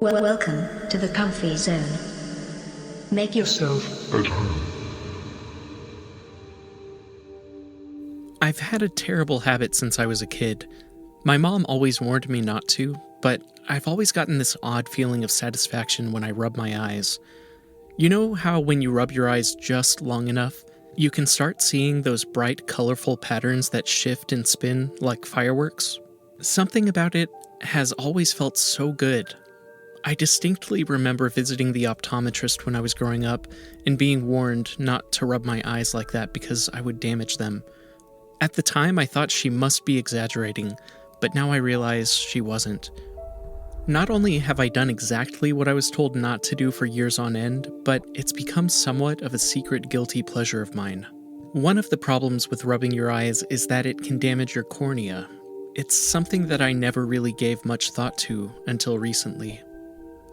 Welcome to the comfy zone. Make yourself at home. I've had a terrible habit since I was a kid. My mom always warned me not to, but I've always gotten this odd feeling of satisfaction when I rub my eyes. You know how when you rub your eyes just long enough, you can start seeing those bright, colorful patterns that shift and spin like fireworks? Something about it has always felt so good. I distinctly remember visiting the optometrist when I was growing up and being warned not to rub my eyes like that because I would damage them. At the time, I thought she must be exaggerating, but now I realize she wasn't. Not only have I done exactly what I was told not to do for years on end, but it's become somewhat of a secret guilty pleasure of mine. One of the problems with rubbing your eyes is that it can damage your cornea. It's something that I never really gave much thought to until recently.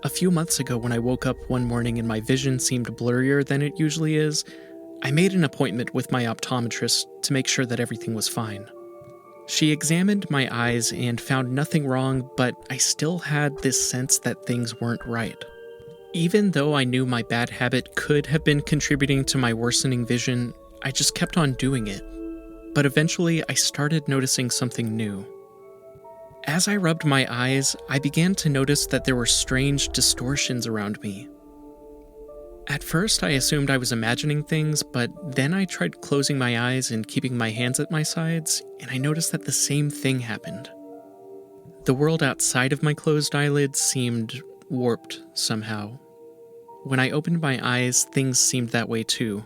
A few months ago, when I woke up one morning and my vision seemed blurrier than it usually is, I made an appointment with my optometrist to make sure that everything was fine. She examined my eyes and found nothing wrong, but I still had this sense that things weren't right. Even though I knew my bad habit could have been contributing to my worsening vision, I just kept on doing it. But eventually, I started noticing something new. As I rubbed my eyes, I began to notice that there were strange distortions around me. At first, I assumed I was imagining things, but then I tried closing my eyes and keeping my hands at my sides, and I noticed that the same thing happened. The world outside of my closed eyelids seemed warped somehow. When I opened my eyes, things seemed that way too.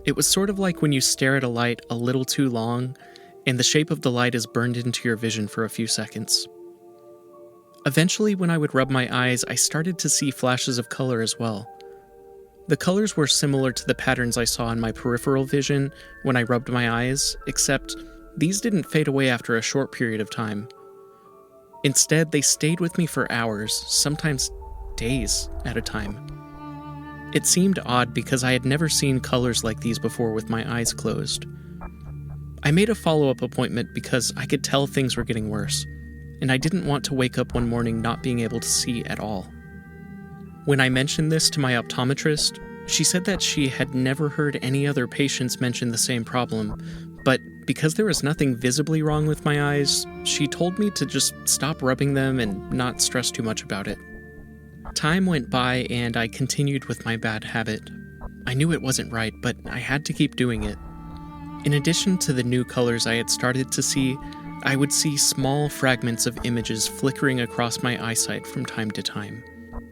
It was sort of like when you stare at a light a little too long, and the shape of the light is burned into your vision for a few seconds. Eventually, when I would rub my eyes, I started to see flashes of color as well. The colors were similar to the patterns I saw in my peripheral vision when I rubbed my eyes, except these didn't fade away after a short period of time. Instead, they stayed with me for hours, sometimes days at a time. It seemed odd because I had never seen colors like these before with my eyes closed. I made a follow-up appointment because I could tell things were getting worse, and I didn't want to wake up one morning not being able to see at all. When I mentioned this to my optometrist, she said that she had never heard any other patients mention the same problem, but because there was nothing visibly wrong with my eyes, she told me to just stop rubbing them and not stress too much about it. Time went by and I continued with my bad habit. I knew it wasn't right, but I had to keep doing it. In addition to the new colors I had started to see, I would see small fragments of images flickering across my eyesight from time to time.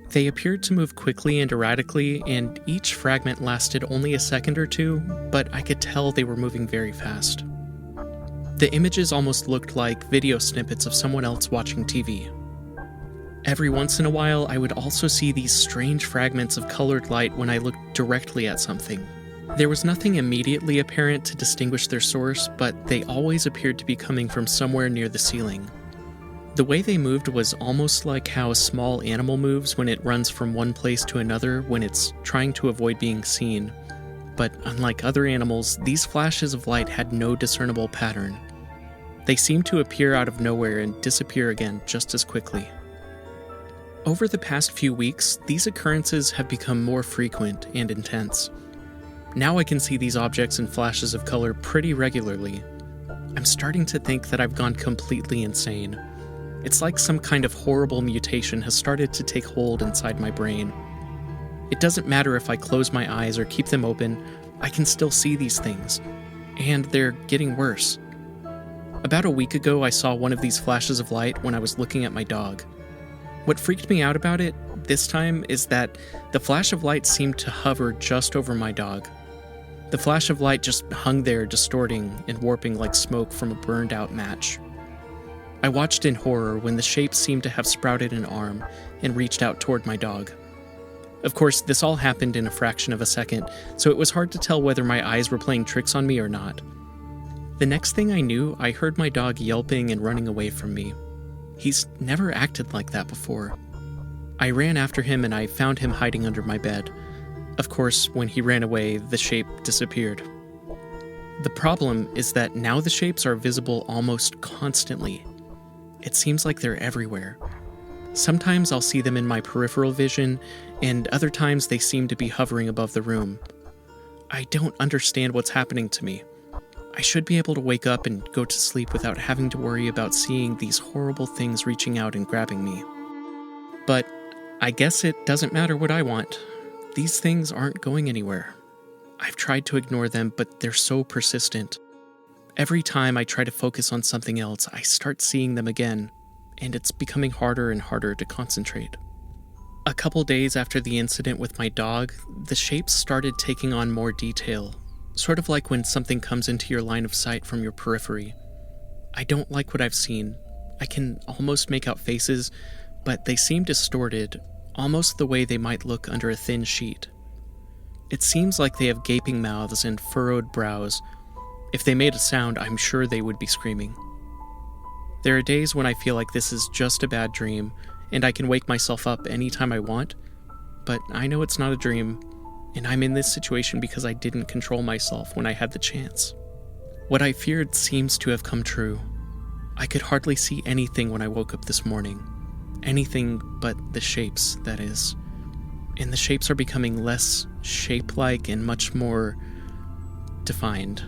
They appeared to move quickly and erratically, and each fragment lasted only a second or two, but I could tell they were moving very fast. The images almost looked like video snippets of someone else watching TV. Every once in a while, I would also see these strange fragments of colored light when I looked directly at something. There was nothing immediately apparent to distinguish their source, but they always appeared to be coming from somewhere near the ceiling. The way they moved was almost like how a small animal moves when it runs from one place to another when it's trying to avoid being seen. But unlike other animals, these flashes of light had no discernible pattern. They seemed to appear out of nowhere and disappear again just as quickly. Over the past few weeks, these occurrences have become more frequent and intense. Now I can see these objects and flashes of color pretty regularly. I'm starting to think that I've gone completely insane. It's like some kind of horrible mutation has started to take hold inside my brain. It doesn't matter if I close my eyes or keep them open, I can still see these things. And they're getting worse. About a week ago, I saw one of these flashes of light when I was looking at my dog. What freaked me out about it this time is that the flash of light seemed to hover just over my dog. The flash of light just hung there, distorting and warping like smoke from a burned-out match. I watched in horror when the shape seemed to have sprouted an arm and reached out toward my dog. Of course, this all happened in a fraction of a second, so it was hard to tell whether my eyes were playing tricks on me or not. The next thing I knew, I heard my dog yelping and running away from me. He's never acted like that before. I ran after him and I found him hiding under my bed. Of course, when he ran away, the shape disappeared. The problem is that now the shapes are visible almost constantly. It seems like they're everywhere. Sometimes I'll see them in my peripheral vision, and other times they seem to be hovering above the room. I don't understand what's happening to me. I should be able to wake up and go to sleep without having to worry about seeing these horrible things reaching out and grabbing me. But I guess it doesn't matter what I want. These things aren't going anywhere. I've tried to ignore them, but they're so persistent. Every time I try to focus on something else, I start seeing them again, and it's becoming harder and harder to concentrate. A couple days after the incident with my dog, the shapes started taking on more detail, sort of like when something comes into your line of sight from your periphery. I don't like what I've seen. I can almost make out faces, but they seem distorted, almost the way they might look under a thin sheet. It seems like they have gaping mouths and furrowed brows. If they made a sound, I'm sure they would be screaming. There are days when I feel like this is just a bad dream, and I can wake myself up anytime I want, but I know it's not a dream, and I'm in this situation because I didn't control myself when I had the chance. What I feared seems to have come true. I could hardly see anything when I woke up this morning. Anything but the shapes, that is. And the shapes are becoming less shape-like and much more defined.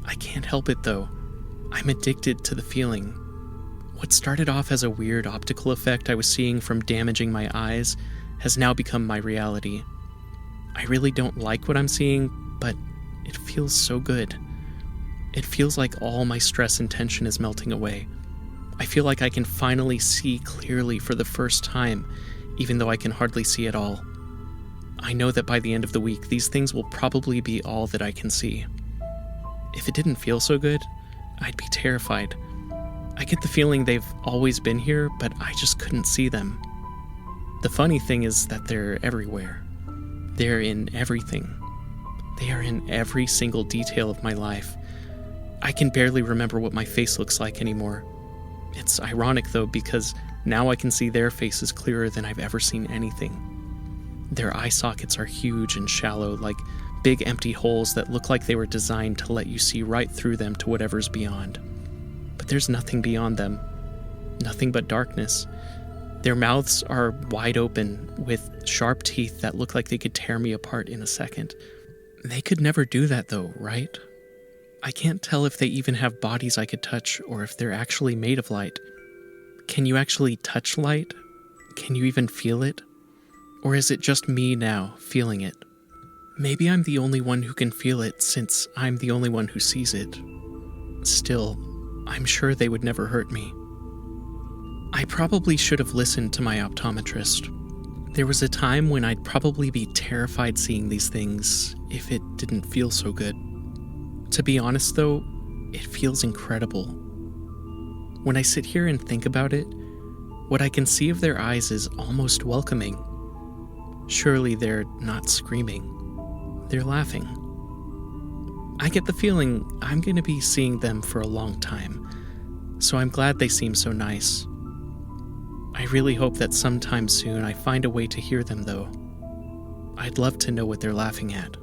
I can't help it, though. I'm addicted to the feeling. What started off as a weird optical effect I was seeing from damaging my eyes has now become my reality. I really don't like what I'm seeing, but it feels so good. It feels like all my stress and tension is melting away. I feel like I can finally see clearly for the first time, even though I can hardly see at all. I know that by the end of the week, these things will probably be all that I can see. If it didn't feel so good, I'd be terrified. I get the feeling they've always been here, but I just couldn't see them. The funny thing is that they're everywhere. They're in everything. They are in every single detail of my life. I can barely remember what my face looks like anymore. It's ironic, though, because now I can see their faces clearer than I've ever seen anything. Their eye sockets are huge and shallow, like big empty holes that look like they were designed to let you see right through them to whatever's beyond. But there's nothing beyond them. Nothing but darkness. Their mouths are wide open, with sharp teeth that look like they could tear me apart in a second. They could never do that, though, right? I can't tell if they even have bodies I could touch, or if they're actually made of light. Can you actually touch light? Can you even feel it? Or is it just me now, feeling it? Maybe I'm the only one who can feel it, since I'm the only one who sees it. Still, I'm sure they would never hurt me. I probably should have listened to my optometrist. There was a time when I'd probably be terrified seeing these things if it didn't feel so good. To be honest, though, it feels incredible. When I sit here and think about it, what I can see of their eyes is almost welcoming. Surely they're not screaming. They're laughing. I get the feeling I'm going to be seeing them for a long time, so I'm glad they seem so nice. I really hope that sometime soon I find a way to hear them, though. I'd love to know what they're laughing at.